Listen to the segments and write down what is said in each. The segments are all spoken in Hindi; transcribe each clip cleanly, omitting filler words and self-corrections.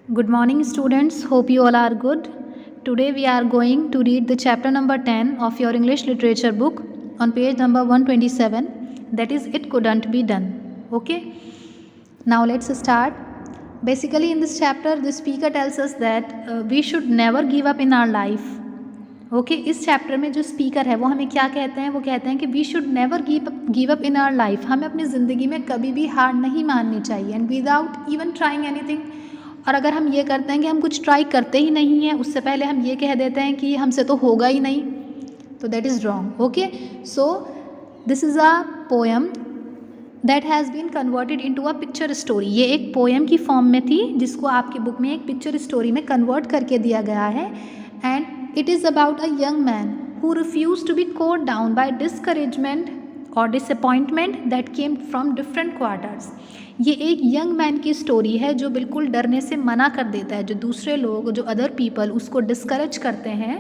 Good morning, students. Hope you all are good. Today we are going to read the chapter number 10 of your English literature book on page number 127. That is, It Couldn't Be Done. Okay. Now let's start. Basically, in this chapter, the speaker tells us that we should never give up in our life. Okay इस चैप्टर में जो स्पीकर है वो हमें क्या कहते हैं, वो कहते हैं कि we should never give up in our life. हमें अपनी ज़िंदगी में कभी भी हार नहीं माननी चाहिए and without even trying anything. और अगर हम ये करते हैं कि हम कुछ ट्राई करते ही नहीं हैं, उससे पहले हम ये कह देते हैं कि हमसे तो होगा ही नहीं, तो that is wrong. Okay, so this is a poem that has been converted into a picture story. ये एक पोएम की फॉर्म में थी जिसको आपकी बुक में एक पिक्चर स्टोरी में कन्वर्ट करके दिया गया है. And it is about a young man who refused to be caught down by discouragement or disappointment that came from different quarters. ये एक यंग मैन की स्टोरी है जो बिल्कुल डरने से मना कर देता है. जो दूसरे लोग, जो अदर पीपल उसको डिस्करेज करते हैं,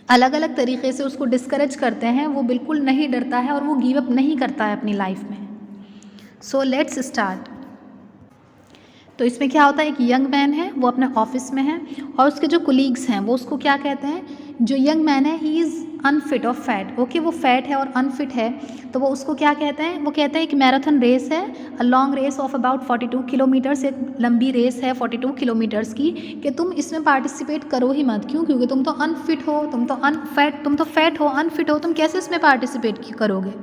अलग अलग तरीके से उसको डिस्करेज करते हैं, वो बिल्कुल नहीं डरता है और वो गिव अप नहीं करता है अपनी लाइफ में. So let's start. तो इसमें क्या होता है, एक यंग मैन है, वो अपने ऑफिस में है और उसके जो कोलीग्स हैं वो उसको क्या कहते हैं, जो यंग मैन है ही इज़ अनफिट और फैट. ओके, वो फैट है और अनफिट है, तो वो उसको क्या कहते हैं, वो कहते हैं एक मैराथन रेस है, a long race of about 42 kilometres. एक लंबी रेस है 42 किलोमीटर्स की, कि तुम इसमें पार्टिसिपेट करो ही मत. क्यों? क्योंकि तुम तो अनफिट हो, तुम तो फैट हो, अनफिट हो, तुम कैसे इसमें पार्टिसिपेट करोगे.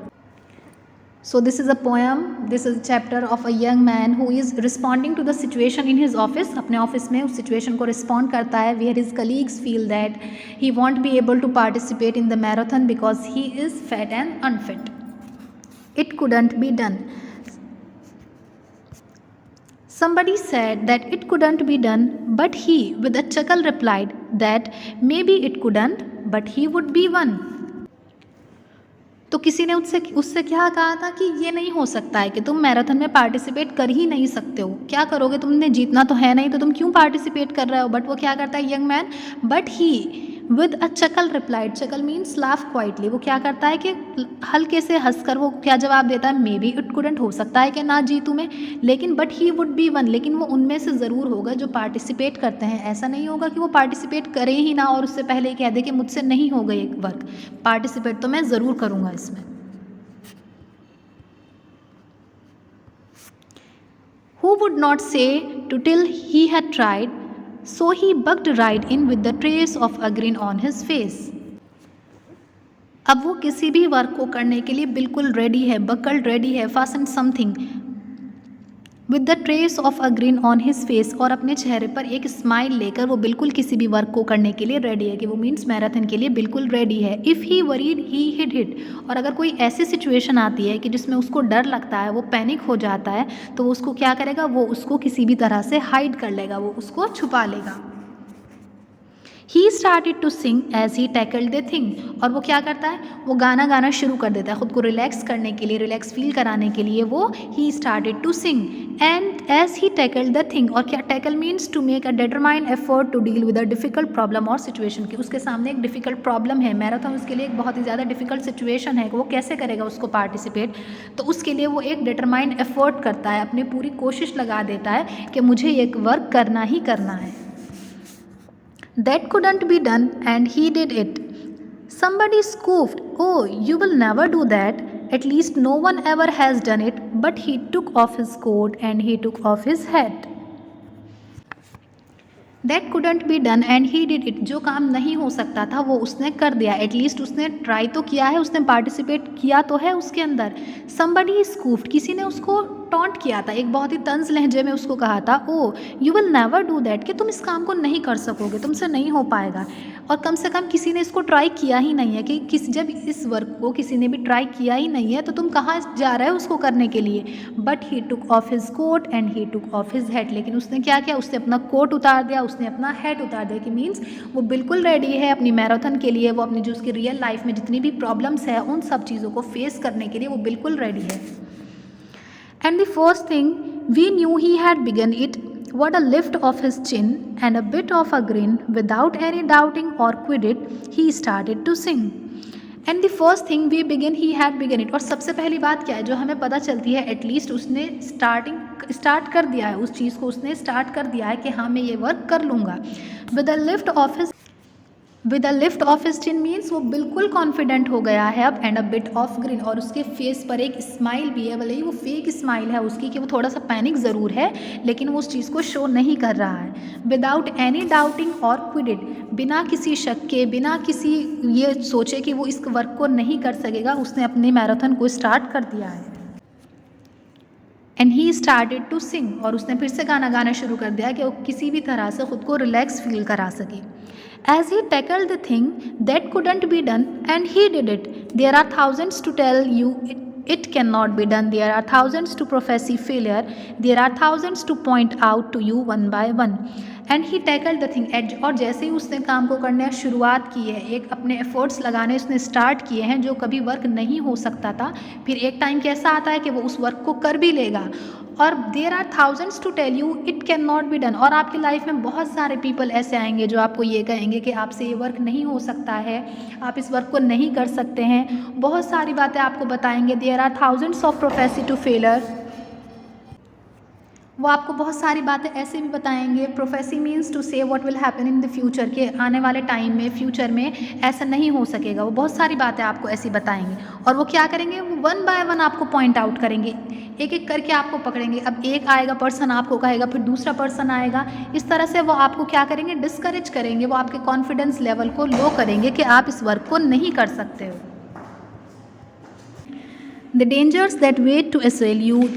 So this is a poem, this is a chapter of a young man who is responding to the situation in his office. अपने ऑफिस में उस situation को respond करता है where his colleagues feel that he won't be able to participate in the marathon because he is fat and unfit. It couldn't be done. Somebody said that it couldn't be done, but he with a chuckle replied that maybe it couldn't, but he would be one. तो किसी ने उससे क्या कहा था कि ये नहीं हो सकता है कि तुम मैराथन में पार्टिसिपेट कर ही नहीं सकते हो, क्या करोगे, तुमने जीतना तो है नहीं, तो तुम क्यों पार्टिसिपेट कर रहे हो. बट वो क्या करता है young man, but he with a chuckle replied. Chuckle means laugh quietly. वो क्या करता है कि हल्के से हंसकर वो क्या जवाब देता है, मे बी इट कुडंट, हो सकता है कि ना जीतूँ मैं, लेकिन but he would be one, लेकिन वो उनमें से ज़रूर होगा जो पार्टिसिपेट करते हैं. ऐसा नहीं होगा कि वो पार्टिसिपेट करे ही ना और उससे पहले ही कह दे कि मुझसे नहीं होगा ये वर्क. पार्टिसिपेट तो मैं ज़रूर करूँगा इसमें. Who would not say to till he had tried, so he bucked right in with the trace of a grin on his face. अब वो किसी भी वर्क को करने के लिए बिल्कुल रेडी है, बकल्ड रेडी है, fast something with the trace of a green on his face, और अपने चेहरे पर एक स्माइल लेकर वो बिल्कुल किसी भी वर्क को करने के लिए रेडी है, कि वो मीन्स मैराथन के लिए बिल्कुल रेडी है. If he worried he hide hit, और अगर कोई ऐसी सिचुएशन आती है कि जिसमें उसको डर लगता है, वो पैनिक हो जाता है, तो वो उसको क्या करेगा, वो उसको किसी भी तरह से हाइड कर लेगा, वो उसको छुपा लेगा. He started to sing as he tackled the thing, और वो क्या करता है, वो गाना गाना शुरू कर देता है, ख़ुद को रिलैक्स करने के लिए, रिलैक्स फील कराने के लिए. वो he started to sing and as he tackled the thing, और क्या tackle means to make a determined effort to deal with a difficult problem और सिचुएशन की. उसके सामने एक डिफिकल्ट प्रॉब्लम है, मैराथन उसके लिए एक बहुत ही ज़्यादा डिफिकल्ट सिचुएशन है कि वो कैसे करेगा उसको पार्टिसिपेट. तो उसके लिए वो एक डिटरमाइंड एफर्ट करता है, अपनी पूरी कोशिश लगा देता है कि मुझे ये वर्क करना ही करना है. That couldn't be done and he did it. Somebody scoffed, oh, you will never do that. At least no one ever has done it. But he took off his coat and he took off his hat. That couldn't be done and he did it. जो काम नहीं हो सकता था वो उसने कर दिया. एटलीस्ट उसने ट्राई तो किया है, उसने पार्टिसिपेट किया तो है उसके अंदर. Somebody scoffed, किसी ने उसको टॉन्ट किया था, एक बहुत ही तंज लहजे में उसको कहा था, oh you will never do that, कि तुम इस काम को नहीं कर सकोगे, तुमसे नहीं हो पाएगा. और कम से कम किसी ने इसको ट्राई किया ही नहीं है, कि जब इस वर्क को किसी ने भी ट्राई किया ही नहीं है तो तुम कहाँ जा रहे हो उसको करने के लिए. But he took off his coat and he took off his hat, लेकिन उसने क्या किया, उसने अपना कोट उतार दिया, उसने अपना हैट उतार दिया, कि मीन्स वो बिल्कुल रेडी है अपनी मैराथन के लिए. वो अपनी जो उसकी रियल लाइफ में जितनी भी प्रॉब्लम्स है उन सब चीज़ों को फेस करने के लिए वो बिल्कुल रेडी है. And the first thing we knew he had begun it, what a lift of his chin and a bit of a grin, without any doubting or quit it, he started to sing. And the first thing we begin he had begun it, और सबसे पहली बात क्या है जो हमें पता चलती है, एटलीस्ट उसने स्टार्ट कर दिया है, उस चीज़ को उसने स्टार्ट कर दिया है कि हाँ मैं ये वर्क कर लूँगा। With the lift off his chin means वो बिल्कुल कॉन्फिडेंट हो गया है अब, and a bit of green, और उसके फेस पर एक स्माइल भी है, भले ही वो फेक स्माइल है उसकी कि वो थोड़ा सा पैनिक ज़रूर है, लेकिन वो उस चीज़ को शो नहीं कर रहा है। विदाउट एनी डाउटिंग और क्विडिट, बिना किसी शक के, बिना किसी ये सोचे कि वो इस वर्क को नहीं कर सकेगा, उसने अपने मैराथन को स्टार्ट कर दिया है। And he started to sing, और उसने फिर से गाना गाना शुरू कर दिया कि वो किसी भी तरह से ख़ुद को रिलैक्स फील करा सके। As he tackled the thing that couldn't be done, and he did it. There are thousands to tell you it cannot be done. There are thousands to prophesy failure. There are thousands to point out to you one by one. And he tackled the thing. और जैसे ही उसने काम को करने शुरुआत की है, एक अपने एफर्ट्स लगाने उसने स्टार्ट किए हैं जो कभी वर्क नहीं हो सकता था, फिर एक टाइम कैसा आता है कि वो उस वर्क को कर भी लेगा। और there are thousands to tell you it can not be done, और आपकी लाइफ में बहुत सारे पीपल ऐसे आएंगे जो आपको ये कहेंगे कि आपसे ये वर्क नहीं हो सकता है, आप इस वर्क को नहीं कर सकते हैं, बहुत सारी बातें आपको बताएंगे। There are thousands of prophecy to failure, वो आपको बहुत सारी बातें ऐसे भी बताएंगे। Prophecy means to say what will happen in the future, के आने वाले टाइम में, फ्यूचर में ऐसा नहीं हो सकेगा। वो बहुत सारी बातें आपको ऐसी बताएंगे, और वो क्या करेंगे, वो वन बाय वन आपको पॉइंट आउट करेंगे, एक एक करके आपको पकड़ेंगे। अब एक आएगा पर्सन आपको कहेगा, फिर दूसरा पर्सन आएगा, इस तरह से वो आपको क्या करेंगे, डिस्करेज करेंगे, वो आपके कॉन्फिडेंस लेवल को लो करेंगे कि आप इस वर्क को नहीं कर सकते हो। The dangers that wait to assail you,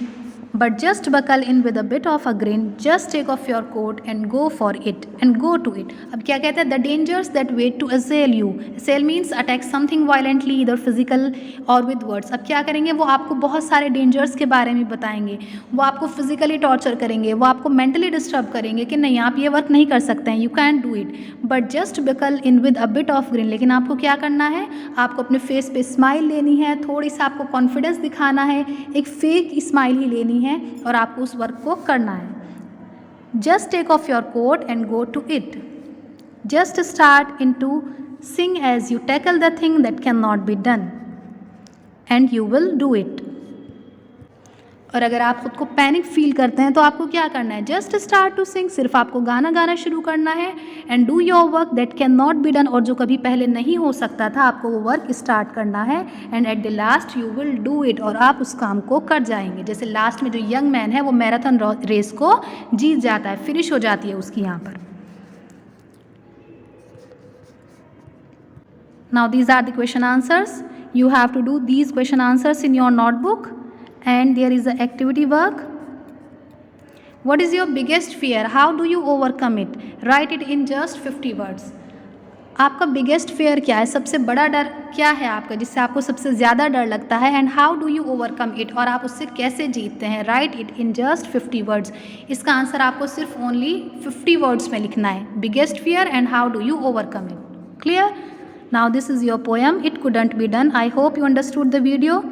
but just buckle in with a bit of a grin, just take off your coat and go for it and go to it. अब क्या कहते हैं, the dangers that wait to assail you, assail means attack something violently either physical or with words। अब क्या करेंगे, वो आपको बहुत सारे डेंजर्स के बारे में बताएंगे, वो आपको फिजिकली टॉर्चर करेंगे, वो आपको मेंटली डिस्टर्ब करेंगे कि नहीं आप ये वर्क नहीं कर सकते हैं, you can do it, but just buckle in with a bit of grin। लेकिन आपको क्या करना है, आपको अपने फेस पे स्माइल लेनी है, थोड़ी सा आपको कॉन्फिडेंस दिखाना है, एक फेक स्माइल ही लेनी है, और आपको उस वर्क को करना है। Just take off your coat and go to it, just start in to sing as you tackle the thing that can not be done and you will do it. और अगर आप खुद को पैनिक फील करते हैं तो आपको क्या करना है, जस्ट स्टार्ट टू सिंग, सिर्फ आपको गाना गाना शुरू करना है, and do your work that can not be done, और जो कभी पहले नहीं हो सकता था आपको वो वर्क स्टार्ट करना है, and at the last you will do it, और आप उस काम को कर जाएंगे। जैसे लास्ट में जो यंग मैन है वो मैराथन रेस को जीत जाता है, फिनिश हो जाती है उसकी यहाँ पर। Now these are the question answers, you have to do these question answers in your notebook, and there is a activity work. What is your biggest fear? How do you overcome it? Write it in just 50 words. आपका बिगेस्ट फेयर क्या है, सबसे बड़ा डर क्या है आपका, जिससे आपको सबसे ज़्यादा डर लगता है, and how do you overcome it, और आप उससे कैसे जीतते हैं। Right it in just 50 words. इसका आंसर आपको सिर्फ ओनली 50 वर्ड्स में लिखना है, biggest fear and how do you overcome it. Clear? Now this is your poem it couldn't be done. I hope you understood the video.